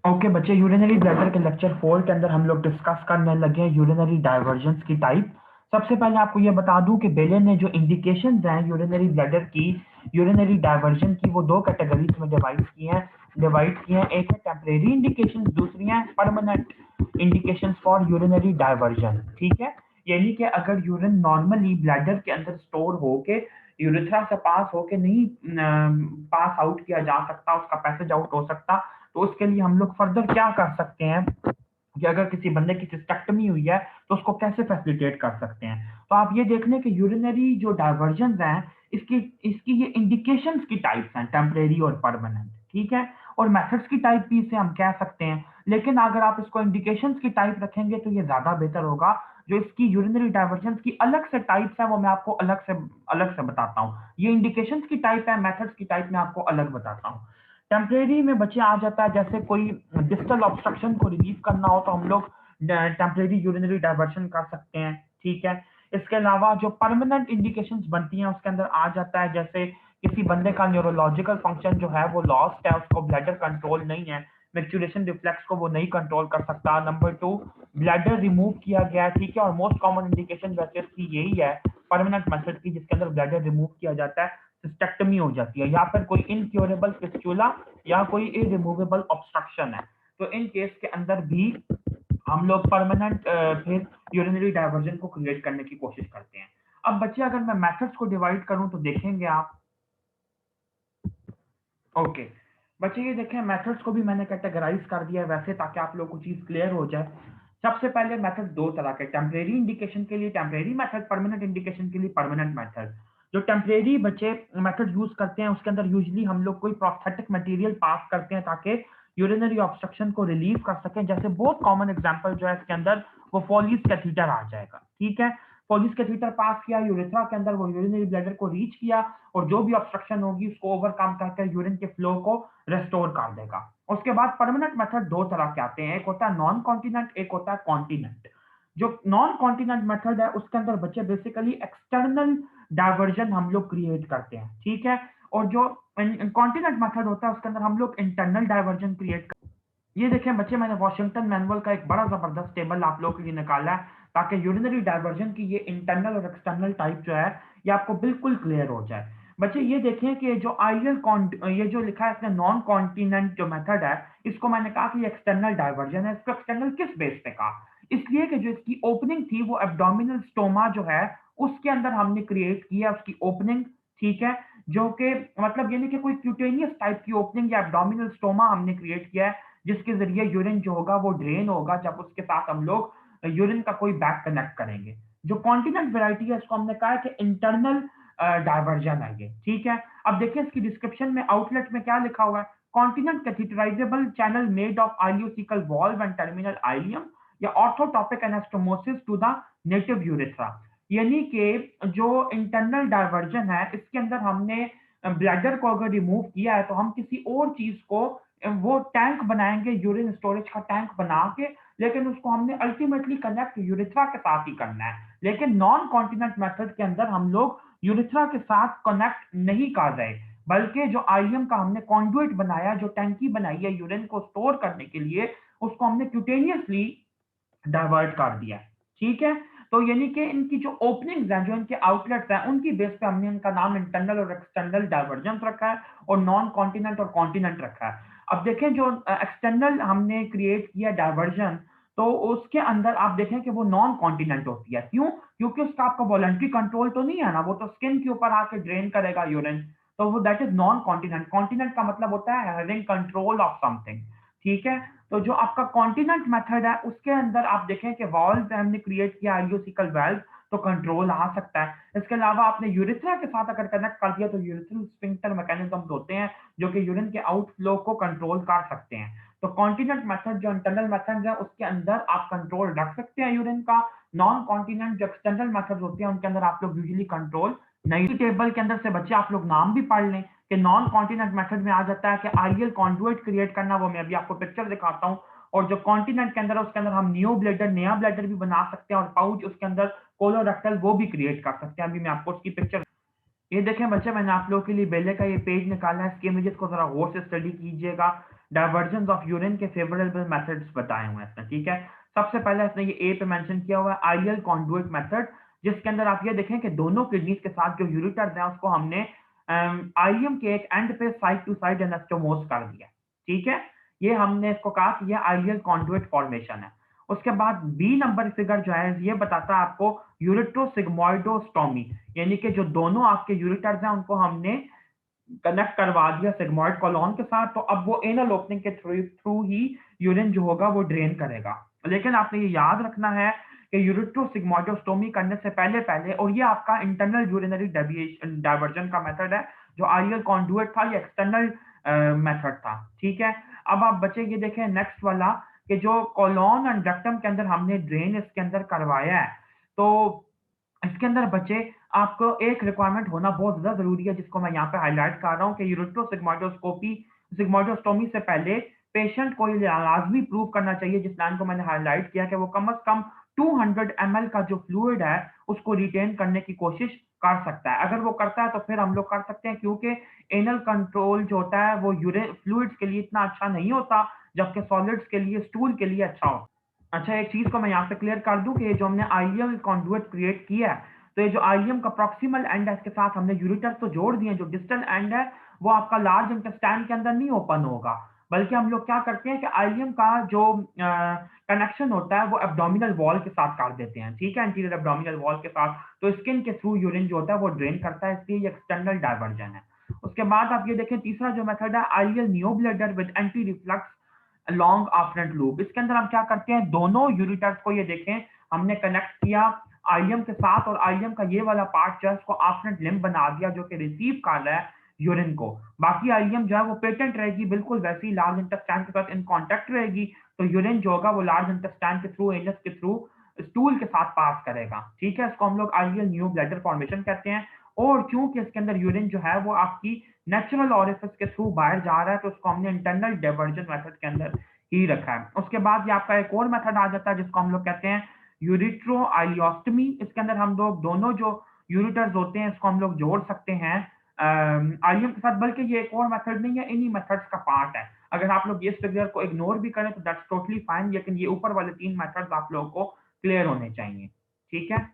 Okay बच्चे, urinary bladder के lecture 4 के अंदर हम लोग डिस्कस करने लगे हैं यूरिनरी डाइवर्जेंस की टाइप। सबसे पहले आपको ये बता दूं कि बेले ने जो इंडिकेशंस हैं यूरिनरी ब्लैडर की, यूरिनरी डाइवर्जन की, वो दो कैटेगरीज में डिवाइड की हैं। एक है टेम्परेरी इंडिकेशंस, दूसरी है permanent indications for urinary diversion. ठीक है, यानी कि अगर यूरिन नॉर्मली ब्लैडर के अंदर स्टोर होके यूरेथ्रा से पास होके नहीं पास आउट किया जा सकता, उसका पैसेज आउट हो सकता, तो उसके लिए हम लोग फर्दर क्या कर सकते हैं कि अगर किसी बंदे की सिस्टेक्टमी हुई है तो उसको कैसे फैसिलिटेट कर सकते हैं। तो आप ये देख लें कि यूरिनरी जो डाइवर्जन हैं, इसकी इसकी ये इंडिकेशंस की टाइप्स हैं, टेम्परेरी और परमानेंट। ठीक है, और मेथड्स की टाइप भी इसे हम कह सकते हैं, लेकिन अगर आप इसको इंडिकेशंस की टाइप रखेंगे तो ये ज्यादा बेहतर होगा। जो इसकी यूरिनरी डाइवर्जेंस की अलग से टाइप्स है वो मैं आपको अलग से बताता हूँ। ये इंडिकेशंस की टाइप है, मेथड्स की टाइप मैं आपको अलग बताता हूँ। टेम्परेरी में बच्चे आ जाता है जैसे कोई डिस्टल ऑब्स्ट्रक्शन को रिलीव करना हो तो हम लोग टेम्परेरी यूरिनरी डाइवर्शन कर सकते हैं। ठीक है, इसके अलावा जो परमानेंट इंडिकेशंस बनती हैं उसके अंदर आ जाता है जैसे किसी बंदे का न्यूरोलॉजिकल फंक्शन जो है वो लॉस्ट है, उसको ब्लैडर कंट्रोल नहीं है, मैक्चुरेशन रिफ्लेक्स को वो नहीं कंट्रोल कर सकता। नंबर टू, ब्लैडर रिमूव किया गया है। ठीक है, और मोस्ट कॉमन इंडिकेशन वैसे इसकी यही है परमानेंट मेथड की, जिसके अंदर ब्लैडर रिमूव किया जाता है, सिस्टेक्टमी हो जाती है, या फिर कोई इनक्योरेबल फिस्टुला या कोई इरिमूवेबल ऑब्स्ट्रक्शन है, तो इन केस के अंदर भी हम लोग परमानेंट फिर यूरिनरी डाइवर्जन को क्रिएट करने की कोशिश करते हैं। अब बच्चे अगर मैं मेथड्स को डिवाइड करूं तो देखेंगे आप। ओके बच्चे, ये देखें मेथड्स को भी मैंने कैटेगराइज कर दिया है वैसे, ताकि आप लोगों को चीज क्लियर हो जाए। सबसे पहले मेथड दो तरह के, टेम्परेरी इंडिकेशन के लिए टेम्परेरी मेथड, परमानेंट इंडिकेशन के लिए परमानेंट मेथड। जो टेम्परेरी बच्चे मेथड यूज करते हैं उसके अंदर यूजली हम लोग कोई प्रोस्थेटिक मटेरियल पास करते हैं ताकि यूरिनरी ऑब्स्ट्रक्शन को रिलीव कर सकें। जैसे बहुत कॉमन एग्जांपल जो है इसके अंदर वो फोलिस कैथीटर आ जाएगा। ठीक है, फोलिस कैथीटर पास किया यूरेथ्रा के अंदर, वो यूरिनरी ब्लैडर को रीच किया और जो भी ऑब्स्ट्रक्शन होगी उसको ओवरकम करके यूरिन के फ्लो को रेस्टोर कर देगा। उसके बाद परमानेंट मेथड दो तरह के आते हैं, एक होता है नॉन कॉन्टिनेंट, एक होता है कॉन्टिनेंट। जो नॉन कॉन्टिनेंट मेथड है उसके अंदर बच्चे बेसिकली एक्सटर्नल डाइवर्जन हम लोग क्रिएट करते हैं। ठीक है, और जो कॉन्टिनेंट मेथड होता है उसके अंदर हम लोग इंटरनल डाइवर्जन क्रिएट। ये देखें बच्चे, मैंने वॉशिंगटन मैनुअल का एक बड़ा जबरदस्त टेबल आप लोगों के लिए निकाला है ताकि यूरिनरी डाइवर्जन की ये इंटरनल और एक्सटर्नल टाइप जो है ये आपको बिल्कुल क्लियर हो जाए। बच्चे ये देखें कि जो ये जो लिखा है इसने नॉन कॉन्टिनेंट जो मेथड है, इसको मैंने कहा कि एक्सटर्नल डाइवर्जन है। इसको एक्सटर्नल किस बेस पे कहा? इसलिए कि जो इसकी ओपनिंग थी वो एब्डोमिनल स्टोमा जो है उसके अंदर हमने क्रिएट किया उसकी ओपनिंग। ठीक है, जो कि मतलब यानी कि कोई क्यूटेनियस टाइप की ओपनिंग या एब्डोमिनल स्टोमा हमने क्रिएट किया है, जिसके जरिए यूरिन जो होगा वो ड्रेन होगा जब उसके साथ हम लोग यूरिन का कोई बैग कनेक्ट करेंगे। जो कॉन्टिनेंट वैरायटी है इसको हमने कहा है कि इंटरनल डाइवर्जन है ये। ठीक है, अब देखिए इसकी डिस्क्रिप्शन में आउटलेट में क्या लिखा हुआ है, continent catheterizable channel made of ileocecal valve and terminal ileum या orthotopic anastomosis to the native urethra. यानी कि जो इंटरनल डाइवर्जन है इसके अंदर हमने ब्लैडर को अगर रिमूव किया है तो हम किसी और चीज को वो टैंक बनाएंगे, यूरिन स्टोरेज का टैंक बना के, लेकिन उसको हमने अल्टीमेटली कनेक्ट यूरेथ्रा के साथ ही करना है। लेकिन नॉन कॉन्टिनेंट मेथड के अंदर हम लोग यूरेथ्रा के साथ कनेक्ट नहीं कर रहे, बल्कि जो आइलियम का हमने कॉन्डुइट बनाया, जो टैंकी बनाई है यूरिन को स्टोर करने के लिए, उसको हमने क्यूटेनियसली डाइवर्ट कर दिया। ठीक है, तो यानी कि इनकी जो ओपनिंग्स हैं, जो इनके आउटलेट्स हैं, उनकी बेस पे हमने इनका नाम इंटरनल और एक्सटर्नल डाइवर्जेंस रखा है और नॉन कॉन्टिनेंट और कॉन्टिनेंट रखा है। अब देखें जो एक्सटर्नल हमने क्रिएट किया डाइवर्जन, तो उसके अंदर आप देखें कि वो नॉन कॉन्टिनेंट होती है। क्यों? क्योंकि उसका आपका वॉलंटरी कंट्रोल तो नहीं है ना, वो तो स्किन के ऊपर आके ड्रेन करेगा यूरिन, तो वो that is non continent. Continent का मतलब होता है हैविंग कंट्रोल ऑफ समथिंग। ठीक है, तो जो आपका कॉन्टिनेंट मेथड है उसके अंदर आप देखें कि वाल्व हमने क्रिएट किया आइलियोसिकल वाल्व, तो कंट्रोल आ सकता है। इसके अलावा आपने यूरेथ्रा के साथ अगर कनेक्ट कर दिया तो यूरेथ्रल स्फिंक्टर मैकेनिज्म होते हैं जो कि यूरिन के आउटफ्लो को कंट्रोल कर सकते हैं। तो कॉन्टिनेंट मेथड जो इंटरनल मेथड है उसके अंदर आप कंट्रोल रख सकते हैं यूरिन का। नॉन कॉन्टिनेंट जो एक्सटर्नल मेथड होते हैं उनके अंदर आप लोग यूजुअली कंट्रोल नहीं। टेबल के अंदर से बच्चे आप लोग नाम भी पढ़ लें कि नॉन कॉन्टिनेंट मेथड में आ जाता है कि आइडियल कॉन्डुइट क्रिएट करना, वो मैं अभी आपको पिक्चर दिखाता हूँ। और जो कॉन्टिनेंट के अंदर है उसके अंदर हम न्यू ब्लैडर, नया ब्लैडर भी बना सकते हैं और पाउच उसके अंदर कोलोरेक्टल वो भी क्रिएट कर सकते हैं। अभी मैं आपको उसकी पिक्चर, ये देखें बच्चे, मैंने आप लोगों के लिए बेले का ये पेज निकाला है, इसके इमेजेस को जरा गौर से स्टडी कीजिएगा। डाइवर्जन ऑफ यूरिन के फेवरेबल मेथड्स बताए हुए हैं इसने, ठीक है। सबसे पहले इसने ये ए पे मेंशन किया हुआ है आइडियल कॉन्डुइट मेथड, जिसके अंदर आप ये देखें कि दोनों किडनीज के साथ जो यूरेटर्स हैं उसको हमने आइलियम के एक एंड पे साइड टू साइड एनास्टोमोस कर दिया, ठीक है। ये हमने इसको कहा कि ये आइडियल कॉन्डुइट फॉर्मेशन है। उसके बाद बी नंबर फिगर जो है ये बताता है आपको यूरेट्रोसिग्मोइडोस्टोमी, यानी कि जो दोनों आपके यूरेटर्स हैं उनको हमने कनेक्ट करवा दिया सिग्मॉइड कॉलोन के साथ, तो अब वो एनल ओपनिंग के थ्रू थ्रू ही यूरिन जो होगा वो ड्रेन करेगा। लेकिन आपने ये याद रखना है कि यूरेट्रोसिग्मोइडोस्टोमी करने से पहले पहले, और ये आपका इंटरनल यूरिनरी डेविएशन डाइवर्जन का मेथड है, जो आइडियल कॉन्डुइट था ये एक्सटर्नल मेथड था, ठीक है। अब आप बचे ये देखें नेक्स्ट वाला, कि जो कॉलोन एंड रेक्टम के अंदर हमने ड्रेन इसके अंदर करवाया है, तो इसके अंदर बच्चे आपको एक रिक्वायरमेंट होना बहुत ज़्यादा ज़रूरी है, जिसको मैं यहाँ पे हाइलाइट कर रहा हूँ कि यूरेट्रोसिग्मोइडोस्कोपी सिग्मोइडोस्टोमी से पहले पेशेंट को ये लाज़मी प्रूव करना चाहिए, जिस लाइन को मैंने हाइलाइट किया, कि वो कम से कम 200 ml का जो फ्लूइड है, उसको रिटेन करने की कोशिश कर सकता है। अगर वो करता है तो फिर हम लोग कर सकते हैं, क्योंकि एनल कंट्रोल जो होता है वो फ्लूइड्स के लिए इतना अच्छा नहीं होता, जबकि सॉलिड्स के लिए, स्टूल के लिए अच्छा होता है। अच्छा, एक चीज़ को मैं यहाँ पे क्लियर कर दूँ कि ये जो हमने आइलियम कंडुइट क्रिएट किया है, तो ये जो आइलियम का प्रॉक्सिमल एंड है, इसके साथ हमने यूरेटर तो जोड़ दिए हैं, जो डिस्टल एंड है वो आपका लार्ज इंटेस्टाइन के अंदर नहीं ओपन होगा, बल्कि हम लोग क्या करते हैं कि आइलियम का जो कनेक्शन होता है वो एब्डोमिनल वॉल के साथ कर देते हैं, ठीक है, एंटीरियर एब्डोमिनल वॉल के साथ, तो स्किन के थ्रू यूरिन जो होता है वो ड्रेन करता है, इसलिए ये एक्सटर्नल डाइवर्जन है। उसके बाद आप ये देखें तीसरा जो मेथड है ileal neobladder with anti reflux long afferent loop. इसके अंदर हम क्या करते हैं, दोनों यूरिटर्स को ये देखें हमने कनेक्ट किया आइलियम के साथ, और आइलियम का ये वाला पार्ट जो है उसको आफ्रंट लिम्ब बना दिया, जो कि रिसीव कर रहा है यूरिन को। बाकी आइलियम जो है वो पेटेंट रहेगी, बिल्कुल वैसी लार्ज इंटेस्टाइन के साथ इन कांटेक्ट रहेगी, तो यूरिन जो होगा वो लार्ज इंटेस्टाइन के थ्रू, एनस के थ्रू स्टूल के साथ पास करेगा, ठीक है। इसको हम लोग आइडियल न्यू ब्लैडर फॉर्मेशन कहते हैं। और क्योंकि इसके अंदर यूरिन जो है वो आपकी नेचुरल ऑरिफिस के थ्रू बाहर जा रहा है, तो उसको हमने इंटरनल डाइवर्जन मेथड के अंदर ही रखा है। उसके बाद ये आपका एक और मेथड आ जाता है जिसको हम लोग कहते हैं यूरिट्रो आइलियोस्टमी। इसके अंदर हम लोग दोनों जो यूरिटर्स होते हैं इसको हम लोग जोड़ सकते हैं आइलियम के साथ, बल्कि ये एक और मेथड नहीं है, इन्हीं मेथड्स का पार्ट है। अगर आप लोग इस फिगर को इग्नोर भी करें तो दैट्स टोटली फाइन, लेकिन ये ऊपर वाले 3 मेथड्स आप लोगों को क्लियर होने चाहिए, ठीक है।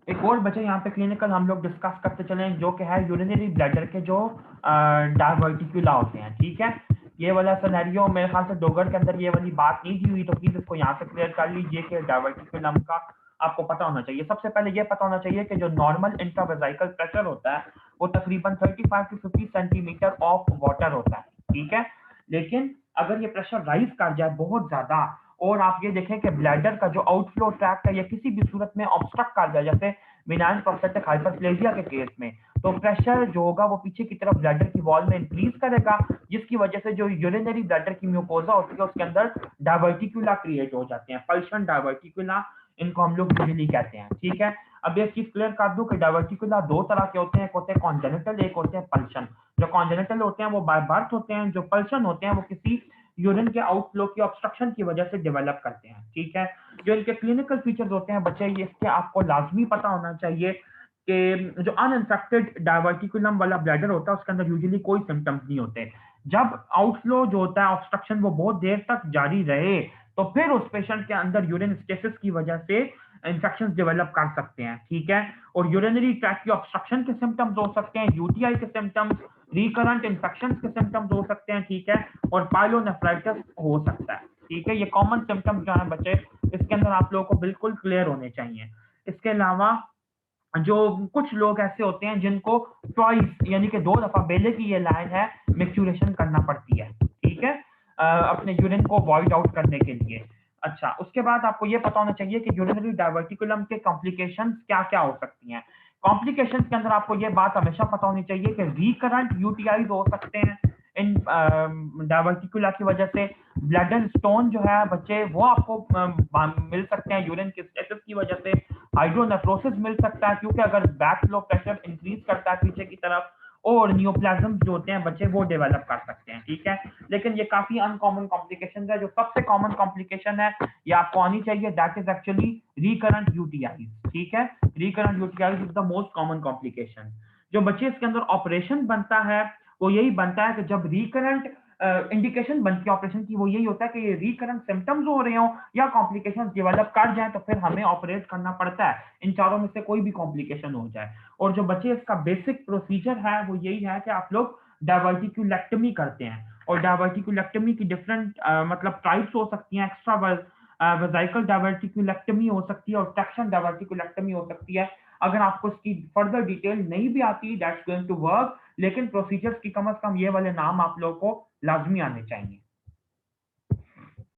एक और बचे यहाँ पे क्लिनिकल हम लोग डिस्कस करते चले, जो कि है यूरिनरी ब्लैडर के जो डायवर्टिकुला होते हैं, ठीक है। ये वाला सिनेरियो मेरे ख्याल से डोगर के अंदर ये वाली बात नहीं दी हुई, तो प्लीज इसको यहाँ से क्लियर कर लीजिए कि डायवर्टिकुलम का आपको पता होना चाहिए। सबसे पहले ये पता होना चाहिए कि जो नॉर्मल इंट्रावेसिकल प्रेशर होता है वो तकरीबन 35 टू 50 सेंटीमीटर ऑफ वाटर होता है, ठीक है। लेकिन अगर ये प्रेशर राइज कर जाए बहुत ज्यादा, और आप ये देखें कि ब्लैडर का जो आउटफ्लो ट्रैक्ट है या किसी भी सूरत में ऑब्स्ट्रक्ट कर जाए, जैसे बिनाइन प्रोस्टेटिक हाइपरप्लेजिया के केस में, तो प्रेशर जो होगा वो पीछे की तरफ ब्लैडर की वॉल में इंक्रीज करेगा, जिसकी वजह से जो यूरिनरी ब्लैडर की म्यूकोजा होती है उसके अंदर डायवर्टिकुला क्रिएट हो जाते हैं, पल्शन डायवर्टिकुला इनको हम लोग यूजुअली कहते हैं, ठीक है। अब एक चीज क्लियर कर दूं कि डायवर्टिकुला दो तरह के होते हैं, एक होते हैं कॉन्जेनिटल, एक होते हैं पल्शन। जो कॉन्जेनिटल होते हैं वो बाय बर्थ होते हैं, जो पल्शन होते हैं वो किसी यूरिन के आउटफ्लो की ऑब्स्ट्रक्शन की वजह से डेवलप करते हैं, ठीक है। जो इनके क्लिनिकल फीचर्स होते हैं बच्चे, ये इसके आपको लाजमी पता होना चाहिए कि जो अनइंफेक्टेड डायवर्टिकुलम वाला ब्लैडर होता है उसके अंदर यूजुअली कोई सिम्टम्स नहीं होते। जब आउटफ्लो जो होता है ऑब्स्ट्रक्शन वो बहुत देर तक जारी रहे, तो फिर उस पेशेंट के अंदर यूरिन स्टेसिस की वजह से इन्फेक्शन डेवलप कर सकते हैं, ठीक है। और यूरिनरी ट्रैक्ट की ऑब्स्ट्रक्शन के सिम्टम्स हो सकते हैं, यूटीआई के सिम्टम्स, रिकरेंट इन्फेक्शन के सिम्टम्स हो सकते हैं, ठीक है, और पाइलोनेफ्राइटिस हो सकता है, ठीक है। ये कॉमन सिम्टम्स जो हैं बच्चे, इसके अंदर आप लोगों को बिल्कुल क्लियर होने चाहिए। इसके अलावा जो कुछ लोग ऐसे होते हैं जिनको ट्वाइस यानी कि 2 दफा बेले की ये लाइन है मैच्योरेशन करना पड़ती है, ठीक है, अपने यूरिन को वॉइड आउट करने के लिए। अच्छा, उसके बाद आपको ये पता होना चाहिए कि यूरिनरी डायवर्टिकुलम के कॉम्प्लिकेशंस क्या-क्या हो सकती हैं। कॉम्प्लिकेशंस के अंदर आपको ये बात हमेशा पता होनी चाहिए कि रिकरेंट यूटीआईज हो सकते हैं इन डायवर्टिकुला की वजह से। ब्लैडर स्टोन जो है बच्चे वो आपको मिल सकते हैं यूरिन के स्टेटस की वजह से। हाइड्रोनेफ्रोसिस मिल सकता है, क्योंकि अगर बैक फ्लो प्रेशर इंक्रीज करता है पीछे की तरफ, और नियोप्लाज्म जो होते हैं बच्चे वो डेवलप कर सकते हैं, ठीक है। लेकिन ये काफी अनकॉमन कॉम्प्लिकेशन है। जो सबसे कॉमन कॉम्प्लिकेशन है ये आपको आनी चाहिए, that is actually recurrent UTI, ठीक है। Recurrent UTI is the most common complication. जो बच्चे इसके अंदर ऑपरेशन बनता है वो यही बनता है कि जब रिकरेंट इंडिकेशन बनती है ऑपरेशन की वो यही होता है कि ये रिकरेंट सिम्पटम्स हो रहे हों या कॉम्प्लिकेशंस डेवलप कर जाएँ तो फिर हमें ऑपरेट करना पड़ता है। इन चारों में से कोई भी कॉम्प्लिकेशन हो जाए। और जो बच्चे इसका बेसिक प्रोसीजर है वो यही है कि आप लोग डायवर्टिक्युलेक्टमी करते हैं और डायवर्टिक्युलेक्टमी की डिफरेंट मतलब टाइप्स हो सकती हैं। एक्स्ट्रा वेसिकल डायवर्टिक्युलेक्टमी हो सकती है और ट्रैक्शन डायवर्टिक्युलेक्टमी हो सकती है। अगर आपको इसकी फर्दर डिटेल नहीं भी आती दैट्स गोइंग टू वर्क, लेकिन प्रोसीजर्स की कम से कम ये वाले नाम आप लोगों को लाज़मी आने चाहिए।